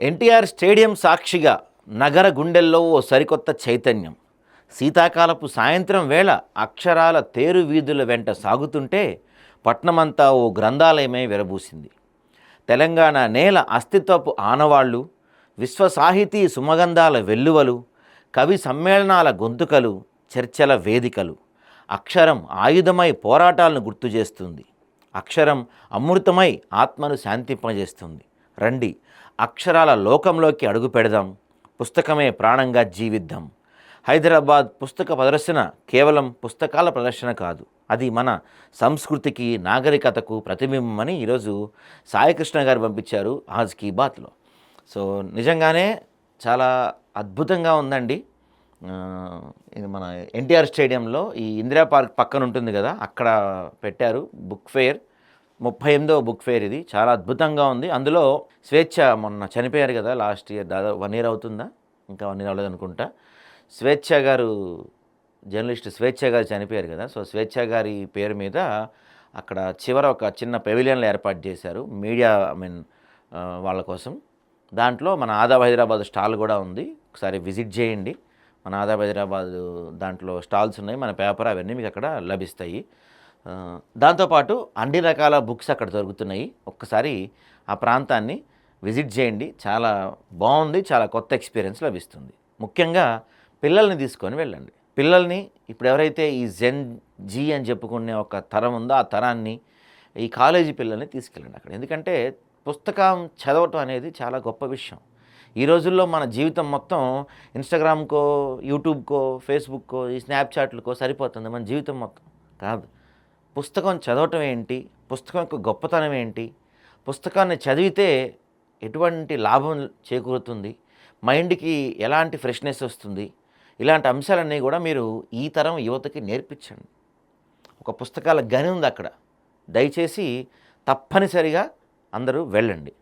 NTR stadium సాక్షిగా నగర గుండెల్లో ఓ సరికొత్త చైతన్యం. శీతాకాలపు సాయంత్రం వేళ అక్షరాల తేరు వీధుల వెంట సాగుతుంటే పట్నమంతా ఓ గ్రంథాలయమే విరబూసింది. తెలంగాణ నేల అస్తిత్వపు ఆనవాళ్లు, విశ్వ సాహితీ సుమగంధాల వెల్లువలు, కవి సమ్మేళనాల గొంతుకలు, చర్చల వేదికలు. అక్షరం ఆయుధమై పోరాటాలను గుర్తు చేస్తుంది. అక్షరం అమృతమై ఆత్మను శాంతింపజేస్తుంది. రండి, అక్షరాల లోకంలోకి అడుగు పెడదాం. పుస్తకమే ప్రాణంగా జీవిద్దాం. హైదరాబాద్ పుస్తక ప్రదర్శన కేవలం పుస్తకాల ప్రదర్శన కాదు, అది మన సంస్కృతికి, నాగరికతకు ప్రతిబింబమని ఈరోజు సాయికృష్ణ గారు పంపించారు ఆజ్ కీ బాత్లో. సో నిజంగానే చాలా అద్భుతంగా ఉందండి. ఇది మన ఎన్టీఆర్ స్టేడియంలో ఈ ఇందిరా పార్క్ పక్కన ఉంటుంది కదా, అక్కడ పెట్టారు బుక్ ఫెయిర్. 38వ బుక్ ఫెయిర్ ఇది. చాలా అద్భుతంగా ఉంది. అందులో స్వేచ్ఛ మొన్న చనిపోయారు కదా, లాస్ట్ ఇయర్, దాదాపు 1 year అవుతుందా, ఇంకా 1 year అవ్వలేదు అనుకుంటా. స్వేచ్ఛ గారు, జర్నలిస్ట్ స్వేచ్ఛ గారు చనిపోయారు కదా. సో స్వేచ్ఛ గారి పేరు మీద అక్కడ చివర ఒక చిన్న పెవిలియన్లు ఏర్పాటు చేశారు మీడియా, వాళ్ళ కోసం. దాంట్లో మన ఆదాబ్ హైదరాబాద్ స్టాల్ కూడా ఉంది. ఒకసారి విజిట్ చేయండి. మన ఆదాబ్ హైదరాబాద్ దాంట్లో స్టాల్స్ ఉన్నాయి, మన పేపర్ అవన్నీ మీకు అక్కడ లభిస్తాయి. దాంతోపాటు అన్ని రకాల బుక్స్ అక్కడ దొరుకుతున్నాయి. ఒక్కసారి ఆ ప్రాంతాన్ని విజిట్ చేయండి. చాలా బాగుంది, చాలా కొత్త ఎక్స్పీరియన్స్ లభిస్తుంది. ముఖ్యంగా పిల్లల్ని తీసుకొని వెళ్ళండి. పిల్లల్ని ఇప్పుడు ఎవరైతే ఈ జెన్ జీ అని చెప్పుకునే ఒక తరం ఉందో ఆ తరాన్ని, ఈ కాలేజీ పిల్లల్ని తీసుకెళ్ళండి అక్కడ. ఎందుకంటే పుస్తకం చదవటం అనేది చాలా గొప్ప విషయం. ఈ రోజుల్లో మన జీవితం మొత్తం ఇన్స్టాగ్రామ్కో, యూట్యూబ్కో, ఫేస్బుక్కో, ఈ స్నాప్చాట్లకో సరిపోతుంది. మన జీవితం మొత్తం కాదు. పుస్తకం చదవటం ఏంటి, పుస్తకం యొక్క గొప్పతనం ఏంటి, పుస్తకాన్ని చదివితే ఎటువంటి లాభం చేకూరుతుంది, మైండ్కి ఎలాంటి ఫ్రెష్నెస్ వస్తుంది, ఇలాంటి అంశాలన్నీ కూడా మీరు ఈ తరం యువతకి నేర్పించండి. ఒక పుస్తకాల గని ఉంది అక్కడ. దయచేసి తప్పనిసరిగా అందరూ వెళ్ళండి.